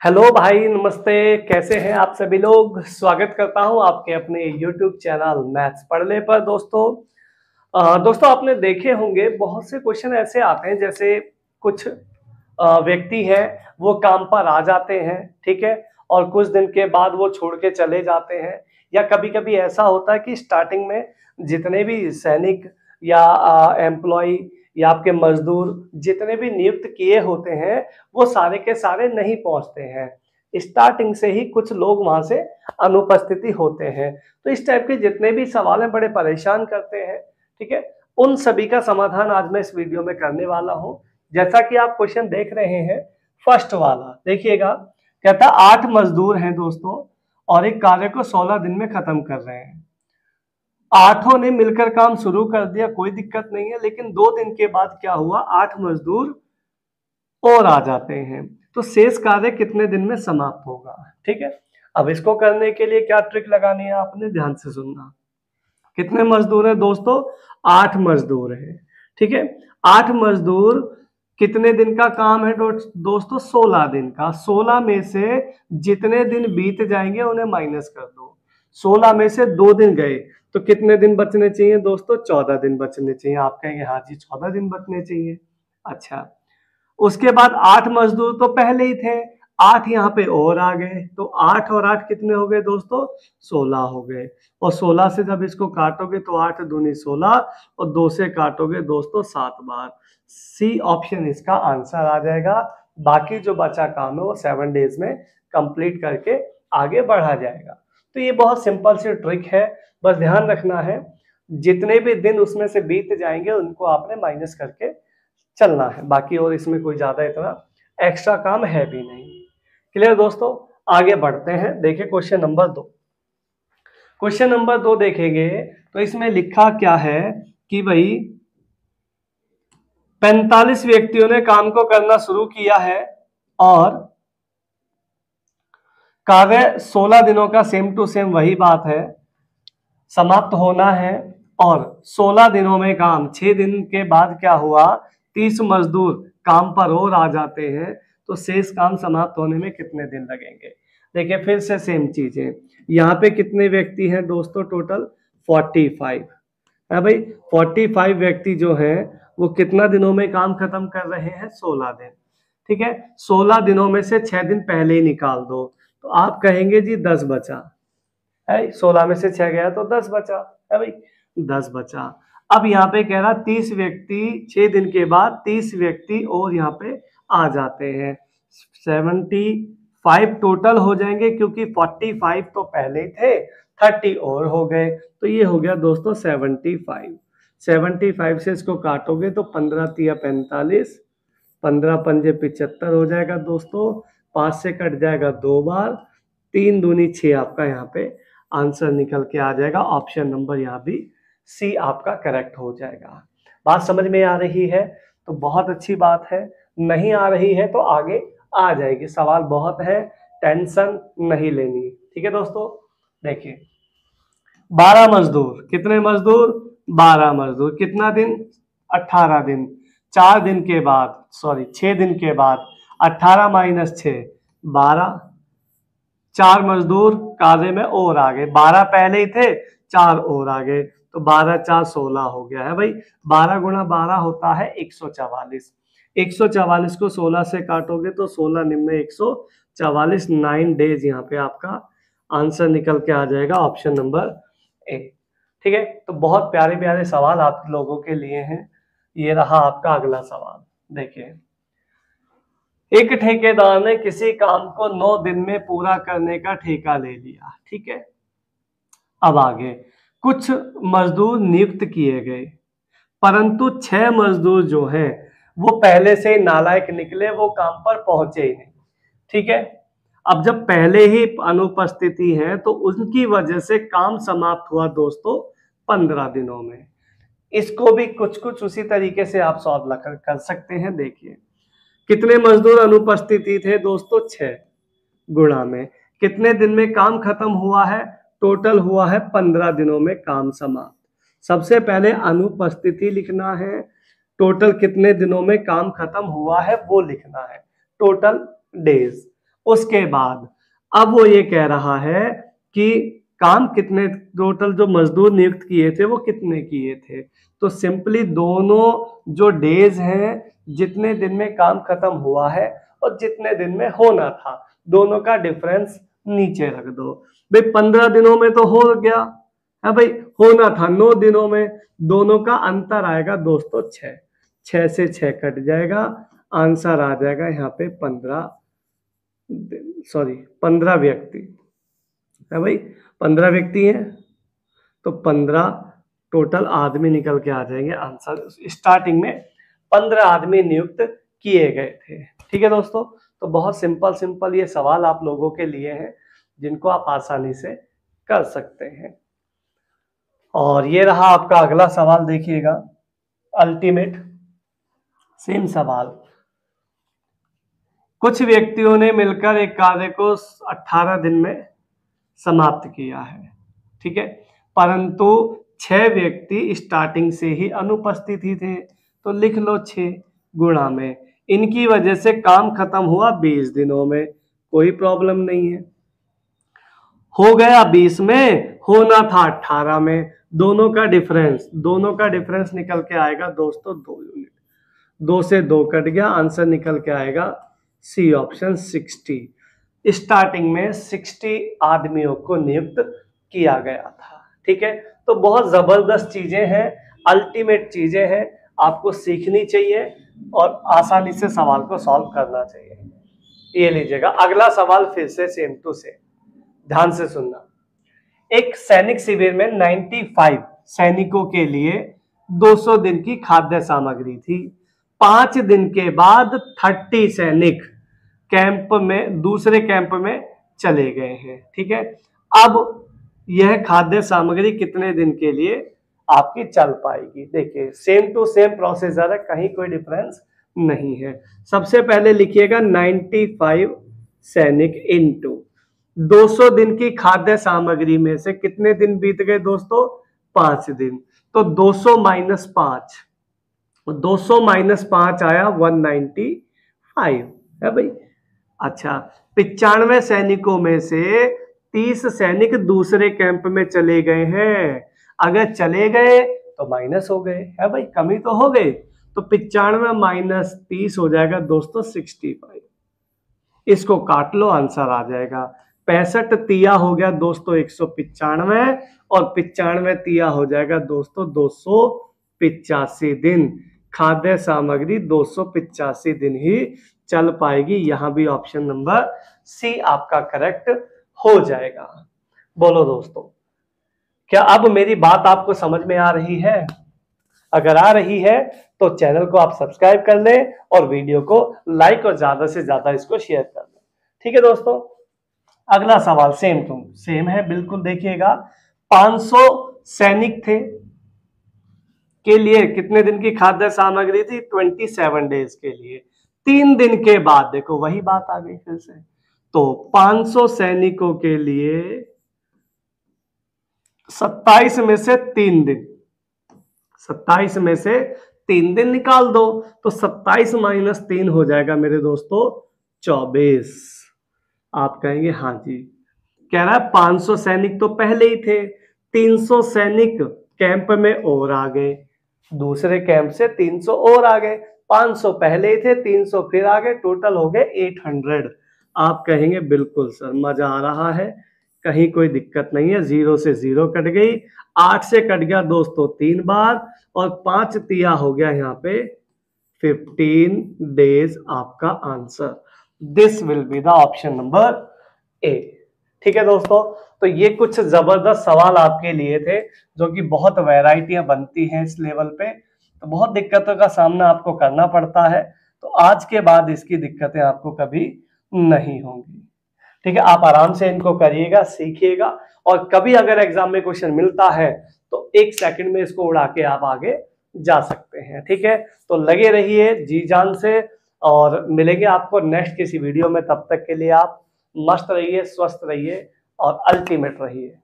Hello भाई, नमस्ते। कैसे हैं आप सभी लोग। स्वागत करता हूं आपके अपने YouTube चैनल मैथ्स पढ़ ले पर। दोस्तों आपने देखे होंगे बहुत से क्वेश्चन ऐसे आते हैं, जैसे कुछ व्यक्ति हैं वो काम पर आ जाते हैं, ठीक है, और कुछ दिन के बाद वो छोड़ के चले जाते हैं। या कभी कभी ऐसा होता है कि स्टार्टिंग में जितने भी सैनिक या एम्प्लॉय या आपके मजदूर जितने भी नियुक्त किए होते हैं वो सारे के सारे नहीं पहुंचते हैं। स्टार्टिंग से ही कुछ लोग वहां से अनुपस्थिति होते हैं। तो इस टाइप के जितने भी सवाल हैं बड़े परेशान करते हैं, ठीक है। उन सभी का समाधान आज मैं इस वीडियो में करने वाला हूं। जैसा कि आप क्वेश्चन देख रहे हैं, फर्स्ट वाला देखिएगा। कहता 8 मजदूर हैं दोस्तों और एक कार्य को 16 दिन में खत्म कर रहे हैं। आठों ने मिलकर काम शुरू कर दिया, कोई दिक्कत नहीं है, लेकिन 2 दिन के बाद क्या हुआ, 8 मजदूर और आ जाते हैं। तो शेष कार्य कितने दिन में समाप्त होगा, ठीक है। अब इसको करने के लिए क्या ट्रिक लगानी है, आपने ध्यान से सुनना। कितने मजदूर है दोस्तों, 8 मजदूर है, ठीक है। 8 मजदूर कितने दिन का काम है दोस्तों, 16 दिन का। 16 में से जितने दिन बीत जाएंगे उन्हें माइनस कर दो। 16 में से 2 दिन गए तो कितने दिन बचने चाहिए दोस्तों, 14 दिन बचने चाहिए। आप कहेंगे हाँ जी 14 दिन बचने चाहिए। अच्छा, उसके बाद 8 मजदूर तो पहले ही थे, 8 यहाँ पे और आ गए, तो 8 और 8 कितने हो गए दोस्तों, 16 हो गए। और 16 से जब इसको काटोगे तो 8 दूनी 16 और 2 से काटोगे दोस्तों 7 बार। सी ऑप्शन इसका आंसर आ जाएगा। बाकी जो बचा काम है वो 7 डेज में कंप्लीट करके आगे बढ़ा जाएगा। तो ये बहुत सिंपल सी ट्रिक है, बस ध्यान रखना है। जितने भी दिन उसमें से बीत जाएंगे उनको आपने माइनस करके चलना है, बाकी और इसमें कोई ज्यादा इतना एक्स्ट्रा काम है भी नहीं। क्लियर दोस्तों, आगे बढ़ते हैं। देखिए क्वेश्चन नंबर 2। क्वेश्चन नंबर 2 देखेंगे तो इसमें लिखा क्या है कि भाई 45 व्यक्तियों ने काम को करना शुरू किया है और कार्य 16 दिनों का सेम टू सेम वही बात है, समाप्त होना है। और 16 दिनों में काम, 6 दिन के बाद क्या हुआ, 30 मजदूर काम पर और आ जाते हैं। तो शेष काम समाप्त होने में कितने दिन लगेंगे। देखिए फिर से सेम चीजें, यहाँ पे कितने व्यक्ति हैं दोस्तों, टोटल 45 है भाई। 45 व्यक्ति जो हैं वो कितना दिनों में काम खत्म कर रहे हैं, 16 दिन, ठीक है। 16 दिनों में से 6 दिन पहले ही निकाल दो, तो आप कहेंगे जी 10 बचा है। 16 में से 6 गया तो 10 बचा है भाई, 10 बचा। अब यहाँ पे कह रहा 30 व्यक्ति 6 दिन के बाद 30 व्यक्ति और यहाँ पे आ जाते हैं। 75 टोटल हो जाएंगे, क्योंकि 45 तो पहले ही थे, 30 और हो गए, तो ये हो गया दोस्तों 75। 75 से इसको काटोगे तो 15 तिया 45, 15 पंजे 75 हो जाएगा दोस्तों। 5 से कट जाएगा 2 बार, 3 दूनी 6 आपका यहाँ पे आंसर निकल के आ जाएगा। ऑप्शन नंबर यहाँ भी सी आपका करेक्ट हो जाएगा। बात समझ में आ रही है तो बहुत अच्छी बात है, नहीं आ रही है तो आगे आ जाएगी। सवाल बहुत है, टेंशन नहीं लेनी, ठीक है दोस्तों। देखिए 12 मजदूर, कितने मजदूर, 12 मजदूर, कितना दिन, 18 दिन। 4 दिन के बाद, सॉरी 6 दिन के बाद 18 माइनस 6 12, 4 मजदूर कार्य में और आ गए, 12 पहले ही थे, 4 और आ गए, तो 12 4 16 हो गया है भाई। 12 गुणा 12 होता है 144। 144 को 16 से काटोगे तो 16 निम्न 144, 9 डेज यहाँ पे आपका आंसर निकल के आ जाएगा। ऑप्शन नंबर ए, ठीक है। तो बहुत प्यारे प्यारे सवाल आप लोगों के लिए हैं। ये रहा आपका अगला सवाल। देखिए एक ठेकेदार ने किसी काम को 9 दिन में पूरा करने का ठेका ले लिया, ठीक है। अब आगे कुछ मजदूर नियुक्त किए गए, परंतु 6 मजदूर जो हैं वो पहले से नालायक निकले, वो काम पर पहुंचे ही नहीं, ठीक है। अब जब पहले ही अनुपस्थिति है तो उनकी वजह से काम समाप्त हुआ दोस्तों 15 दिनों में। इसको भी कुछ कुछ उसी तरीके से आप सॉल्व कर सकते हैं। देखिए कितने मजदूर अनुपस्थिति थे दोस्तों, 6 गुणा में कितने दिन में काम खत्म हुआ है, टोटल हुआ है 15 दिनों में काम समाप्त। सबसे पहले अनुपस्थिति लिखना है, टोटल कितने दिनों में काम खत्म हुआ है वो लिखना है, टोटल डेज। उसके बाद अब वो ये कह रहा है कि काम कितने, टोटल जो मजदूर नियुक्त किए थे वो कितने किए थे। तो सिंपली दोनों जो डेज हैं, जितने दिन में काम खत्म हुआ है और जितने दिन में होना था, दोनों का डिफरेंस नीचे रख दो। भाई 15 दिनों में तो हो गया है भाई, होना था 9 दिनों में, दोनों का अंतर आएगा दोस्तों 6, 6 से 6 कट जाएगा, आंसर आ जाएगा यहाँ पे 15 व्यक्ति है भाई, 15 व्यक्ति हैं तो 15 टोटल आदमी निकल के आ जाएंगे। आंसर स्टार्टिंग में 15 आदमी नियुक्त किए गए थे। ठीक है दोस्तों, तो बहुत सिंपल ये सवाल आप लोगों के लिए हैं जिनको आप आसानी से कर सकते हैं। और ये रहा आपका अगला सवाल, देखिएगा अल्टीमेट सेम सवाल। कुछ व्यक्तियों ने मिलकर एक कार्य को 18 दिन में समाप्त किया है, ठीक है, परंतु 6 व्यक्ति स्टार्टिंग से ही अनुपस्थित ही थे, तो लिख लो 6 गुणा में, इनकी वजह से काम खत्म हुआ 20 दिनों में, कोई प्रॉब्लम नहीं है। हो गया 20 में, होना था 18 में, दोनों का डिफरेंस निकल के आएगा दोस्तों 2 यूनिट, 2 से 2 कट गया, आंसर निकल के आएगा सी ऑप्शन 60। स्टार्टिंग में 60 आदमियों को नियुक्त किया गया था। ठीक है, तो बहुत जबरदस्त चीजें हैं, अल्टीमेट चीजें हैं, आपको सीखनी चाहिए और आसानी से सवाल को सॉल्व करना चाहिए। ये लीजिएगा अगला सवाल, फिर से सेम टू सेम, ध्यान से सुनना। एक सैनिक शिविर में 95 सैनिकों के लिए 200 दिन की खाद्य सामग्री थी। 5 दिन के बाद 30 सैनिक कैंप में, दूसरे कैंप में चले गए हैं। ठीक है, अब यह खाद्य सामग्री कितने दिन के लिए आपकी चल पाएगी? देखिए सेम टू सेम प्रोसीजर है, कहीं कोई डिफरेंस नहीं है। सबसे पहले लिखिएगा 95 सैनिक इनटू 200 दिन की खाद्य सामग्री में से कितने दिन बीत गए दोस्तों? 5 दिन। तो 200 माइनस 5, 200 माइनस 5 आया 195 है भाई। अच्छा, 95 सैनिकों में से 30 सैनिक दूसरे कैंप में चले गए हैं। अगर चले गए तो माइनस हो गए है भाई, कमी तो हो गई, तो 95 माइनस 30 हो जाएगा दोस्तों 65। इसको काट लो, आंसर आ जाएगा 65 तिया हो गया दोस्तों 195 और 95 तिया हो जाएगा दोस्तों 285 दिन। खाद्य सामग्री 285 दिन ही चल पाएगी। यहां भी ऑप्शन नंबर सी आपका करेक्ट हो जाएगा। बोलो दोस्तों, क्या अब मेरी बात आपको समझ में आ रही है? अगर आ रही है तो चैनल को आप सब्सक्राइब कर लें और वीडियो को लाइक और ज्यादा से ज्यादा इसको शेयर कर लें। ठीक है दोस्तों, अगला सवाल सेम टू सेम है बिल्कुल। देखिएगा 500 सैनिक थे के लिए कितने दिन की खाद्य सामग्री थी? 27 डेज के लिए। 3 दिन के बाद देखो वही बात आ गई फिर से, तो 500 सैनिकों के लिए 27 में से 3 दिन, 27 में से 3 दिन निकाल दो, तो 27 माइनस 3 हो जाएगा मेरे दोस्तों 24। आप कहेंगे हाँ जी, कह रहा है 500 सैनिक तो पहले ही थे, 300 सैनिक कैंप में और आ गए, दूसरे कैंप से 300 और आ गए, 500 पहले ही थे, 300 फिर आ गए, टोटल हो गए 800। आप कहेंगे बिल्कुल सर मजा आ रहा है, कहीं कोई दिक्कत नहीं है, 0 से 0 कट गई, 8 से कट गया दोस्तों 3 बार और 5 तिया हो गया यहाँ पे 15 डेज आपका answer. This will be the option number A. ठीक है दोस्तों, तो ये कुछ जबरदस्त सवाल आपके लिए थे, जो कि बहुत वैरायटियां बनती हैं इस लेवल पे, तो बहुत दिक्कतों का सामना आपको करना पड़ता है, तो आज के बाद इसकी दिक्कतें आपको कभी नहीं होंगी। ठीक है, आप आराम से इनको करिएगा, सीखिएगा, और कभी अगर एग्जाम में क्वेश्चन मिलता है तो 1 सेकंड में इसको उड़ा के आप आगे जा सकते हैं। ठीक है, तो लगे रहिए जी जान से, और मिलेंगे आपको नेक्स्ट किसी वीडियो में। तब तक के लिए आप मस्त रहिए, स्वस्थ रहिए और अल्टीमेट रहिए।